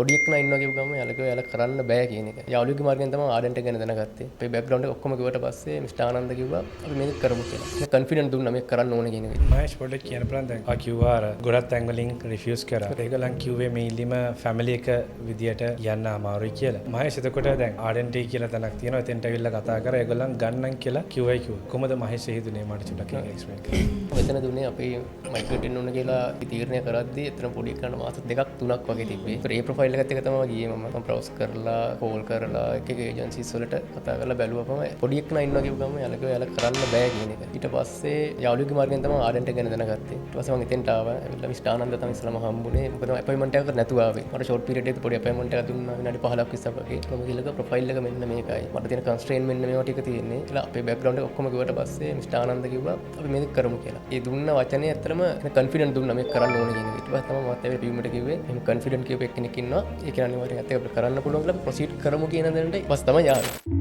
පොඩි එක්කෙනා ඉන්නවා කියපු ගමන් යාළුවා කිව්වා යාළුවා කරන්න බෑ කියන එක. යාළුවෙක්ගේ මාර්ගයෙන් තමයි ආඩන්ට ගැන දැනගත්තේ. අපේ බෑග්ග්‍රවුන්ඩ් එක ඔක්කොම කිව්වට පස්සේ මිස්ටර් ආනන්ද කිව්වා අපි මේක කරමු කියලා. ඒක කන්ෆිඩන්ට් දුන්නා මේක කරන්න ඕනේ කියන එක. මහේෂ් පොඩ්ඩක් කියන්න පුළුවන් දැන් ආ කිව්වා අර ගොඩක් තැන් වලින් රිෆියුස් කරා. ඒගොල්ලන් කිව්වේ මේ ඉල්ලීම ෆැමිලි එක විදියට යන්න අමාරුයි කියලා. මහේෂ් එතකොට දැන් ආඩන්ට් කියලා තැනක් තියෙනවා. එතෙන්ට ඇවිල්ලා කතා කරා. ඒගොල්ලන් ගන්නන් කියලා කිව්වයි කිව්වා. කොහොමද මහේෂ් හිතුනේ මට චුට්ටක් එක්ස්ප්ලেইন කරන්න. මෙතන දුන්නේ අපි මයිග්‍රේට් වෙන්න ඕන කියලා තීරණය කරද්දී එතන පොඩි එකන මාස 2ක් 3ක් වගේ තිබ්බේ. ඒතර ඒ ප්‍රොෆයිල් එකත් එක තමයි ගියේ මම බ්‍රවුස් කරලා කෝල් කරලා එක ඒජන්සිස් වලට කතා කරලා බැලුවපම පොඩි එකනා ඉන්නවා කියපු ගමන් යාළුවා කරන්න බෑ කියන එක. ඊට පස්සේ යාළුවෙක්ගේ මාර්ගයෙන් තමයි ආඩන්ට ගැන දැනගත්තේ. ඊට පස්සේ මම එතෙන්ට ආවා. ඇවිල්ලා මිස්ටර් ආනන්ද තමයි ඉස්සලම හම්බුනේ. මොකද අපොයින්ට්මන්ට් එකක් නැතුව ආවේ. මට ෂෝට් පීරියඩ් එකේ පොඩි අපොයින්ට්මන්ට් එකක් දුන්නා විනාඩි 15ක් 20ක් වගේ. මම ගිහලා ප්‍රොෆයිල් එක මෙන්න මේකයි. මට තියෙන කන්ස්ට්‍රේන් මෙන්න මේවා ටික තියෙන්නේ. කියලා අපේ බෑග්ග්‍රවුන්ඩ් එක ඔක්කොම කිව්වට පස්සේ මිස්ටර් ආනන්ද කිව්වා අපි මේක කරමු කියලා. ඒ දුන්න වචනේ ඇත්තටම කන්ෆිඩන්ට් දුන්නා මේක කරන්න ඕනේ කියන එක. ඊට පස්සේ තමයි මත් ඇවිල්ලා පියුමට කිව්වේ එහෙම කන්ෆිඩන්ට් කියපු එක්කෙනෙක් ඉන්නවා. ඒක අනිවාර්යෙන් ඇත්ත ඒක කරන්න පුළුවන් කියලා ප්‍රොසීඩ් කරමු කියන දැනට ඊපස් තමයි ආවේ.